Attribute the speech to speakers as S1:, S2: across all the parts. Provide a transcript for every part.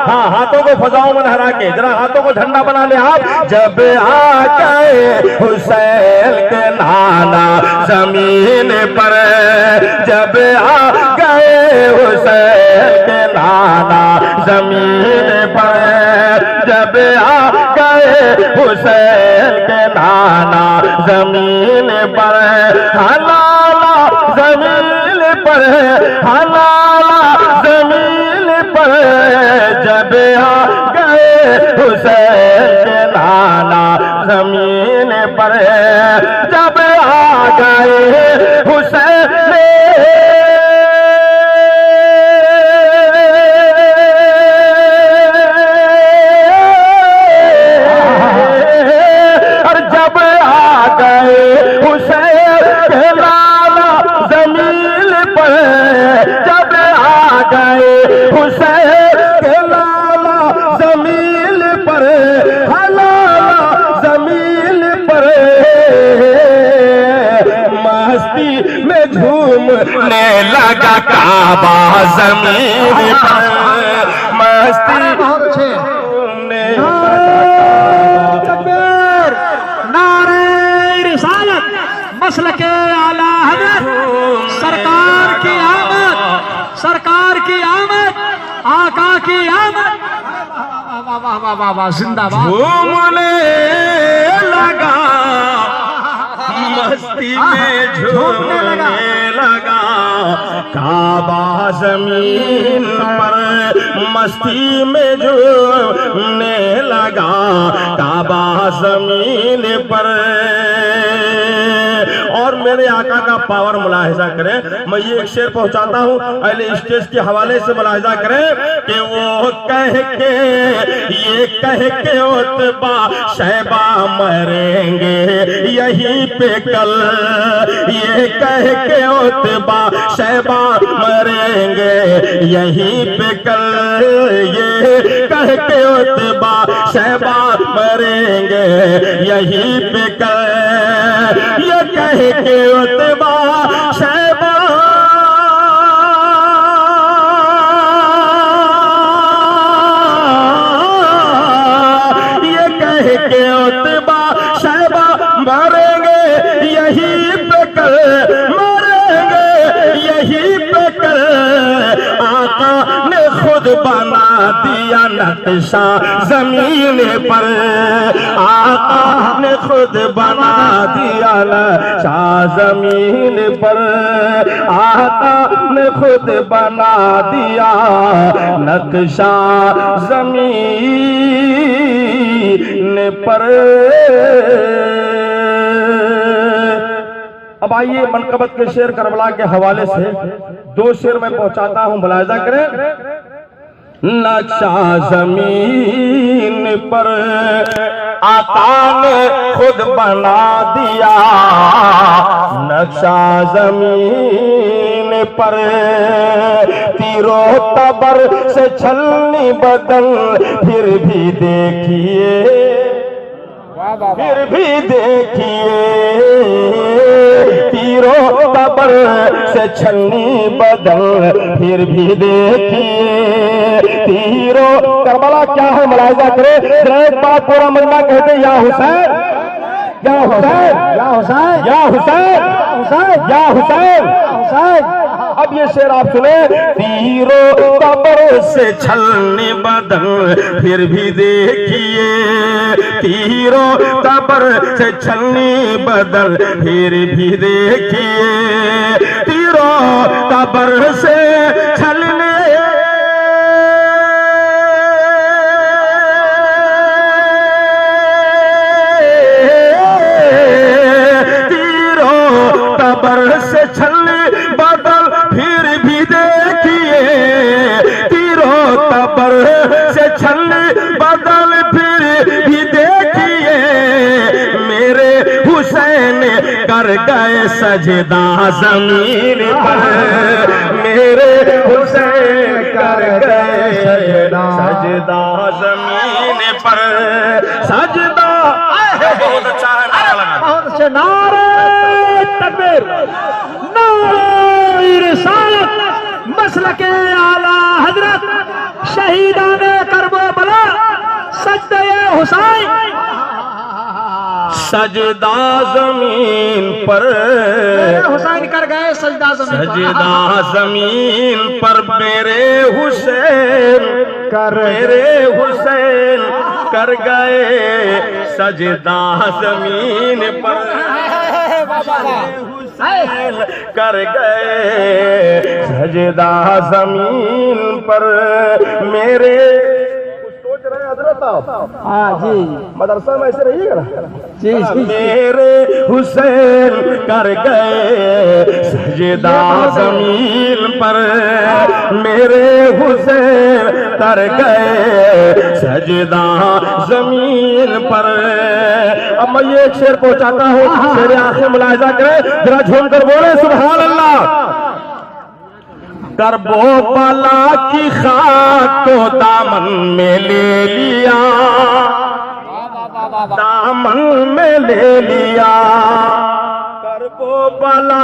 S1: ہاں ہاتھوں کو فضاؤں میں لہرا کے ذرا ہاتھوں کو جھنڈا بنا لیں آپ. جب آ گئے حسین کے نانا زمین پر, جب آ گئے حسین کے نانا زمین پر, جب آ گئے حسین کے نانا زمین پر, حلالا زمین پر, حلالا زمین پر, جب آ گئے حسین کے نانا زمین پر, جب آ گئے حسین لگا کعبہ زمین پر, مستی
S2: تکبیر, نعرہ رسالت, مسلک اعلی حضرت, سرکار کی آمد, سرکار کی آمد, آقا کی آمد, زندہ باد.
S1: جھومنے لگا مستی میں جھومنے لگا کعبہ زمین پر, مستی میں جھومنے لگا کعبہ زمین پر. اور میرے آقا کا پاور ملاحظہ کریں. میں یہ ایک شعر پہنچاتا ہوں اہل اسٹیج کے حوالے سے, ملاحظہ کریں کہ وہ کہہ کے, یہ کہہ کے عتبہ شیبہ مریں گے یہیں پہ کل, یہ کہہ کے عتبہ شیبہ مریں گے یہیں پہ کل, یہ کہہ کے عتبہ شیبہ مریں گے یہیں پہ کل, یہ کہہ کے عتبہ شیبہ کہ عتبہ شیبہ مریں گے یہیں پہ کل, مریں گے یہیں پہ کل. آقا نے خود بنا دیا نقشہ زمین پر, آقا نے خود بنا دیا نقشہ زمین پر, آقا نے خود بنا دیا نقشہ زمین پر. اب آئیے منقبت کے شعر کربلا کے حوالے سے دو شعر میں پہنچاتا ہوں, ملاحظہ کریں. نقشہ زمین پر آقا نے خود بنا دیا, نقشہ زمین پر تیر و تبر سے چھلنی بدل, پھر بھی دیکھیے, پھر بھی دیکھیے, تیر و تبر سے چھلنی بدل, پھر بھی دیکھیے, تیر و کربلا کیا ہے ملاحظہ کرے. ایک بار پورا مجمع کہتے یا حسین, یا حسین, یا حسین, یا حسین, یا حسین, حسین. اب یہ شعر آپ سنیں. تیر و تبر سے چھلنی بدل, پھر بھی دیکھیے, تیر و تبر سے چھلنی بدل, پھر بھی دیکھیے, تیر و تبر سے چھلنی سے چھلنی بدل, پھر بھی دیکھیے, تیر و تبر سے چھلنی بدل, پھر بھی دیکھیے. میرے حسین کر گئے سجدہ زمین پر, میرے حسین کر گئے سجدہ زمین پر, سجدہ. بہت اچھا ہے,
S2: بہت اچھا. نعرہ تکبیر, نعرہ رسالت, مسلک اعلی حضرت, شہیدان کربلا.
S1: سجدہ زمین پر
S2: حسین کر گئے سجدہ زمین پر
S1: سجدہ زمین پر میرے حسین کر گئے سجدہ زمین پر کر گئے سجدہ زمین پر میرے سوچ رہے ہیں حضرت آپ
S2: جی
S1: مدرسہ میں ایسے رہیے گا
S2: جی
S1: میرے حسین کر گئے سجدہ زمین پر میرے حسین کر گئے سجدہ زمین پر اب میں یہ ایک شعر پہنچاتا ہوں شعر آخر ملاحظہ کریں ذرا جھوم کر بولے سبحان اللہ کربلا کی خاک کو دامن میں لے لیا دامن میں لے لیا کربلا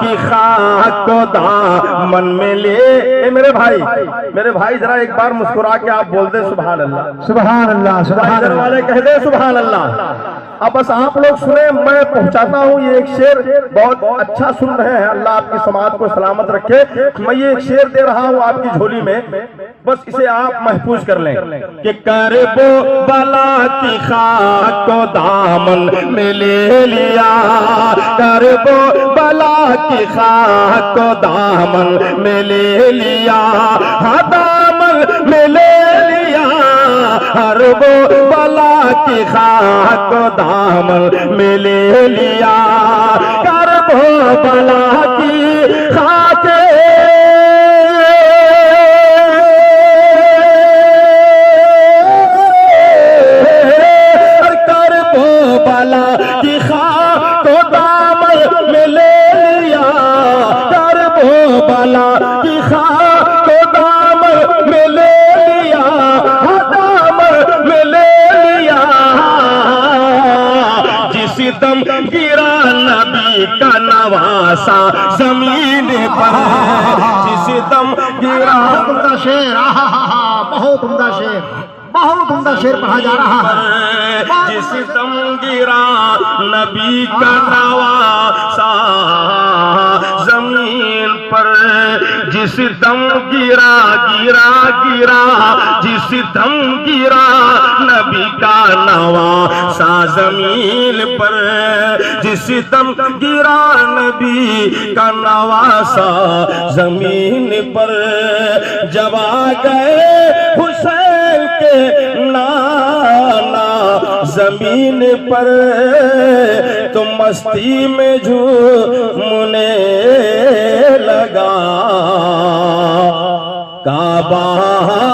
S1: کی خاک کو دامن میں لے اے میرے بھائی ذرا ایک بار مسکرا کے آپ بول دیں سبحان اللہ
S2: سبحان اللہ سبحان اللہ
S1: والے کہہ دیں سبحان اللہ اب بس آپ لوگ سنیں میں پہنچاتا ہوں یہ ایک شعر بہت اچھا سن رہے ہیں اللہ آپ کی سماعت کو سلامت رکھے میں یہ ایک شعر دے رہا ہوں آپ کی جھولی میں بس اسے آپ محفوظ کر لیں کہ کربلا کی خاک کو دامن میں لے لیا کربلا کی خاک کو دامن میں لے لیا ہاں دامن میں لے لیا کربلا کی خاک کو دامن میں لے لیا کربلا کی خاک کربلا کی خاک کو دامن میں لے لیا کربلا کی خاک کو دامن میں لے لیا دامن میں لے لیا جس دم گرا نبی کا نواسا زمین پر جس دم گرا
S2: عمدہ شعر بہت عمدہ شعر بہت عمدہ شعر پڑھا جا رہا ہے
S1: جس دم گرا نبی کا نواسا زمین پر جس دم گرا جس دم گرا نبی کا نواسا زمین پر جس دم گرا نبی کا نواسا زمین پر جب آ گئے حسین کے نانا زمین پر تو مستی میں جھومنے لگا کعبہ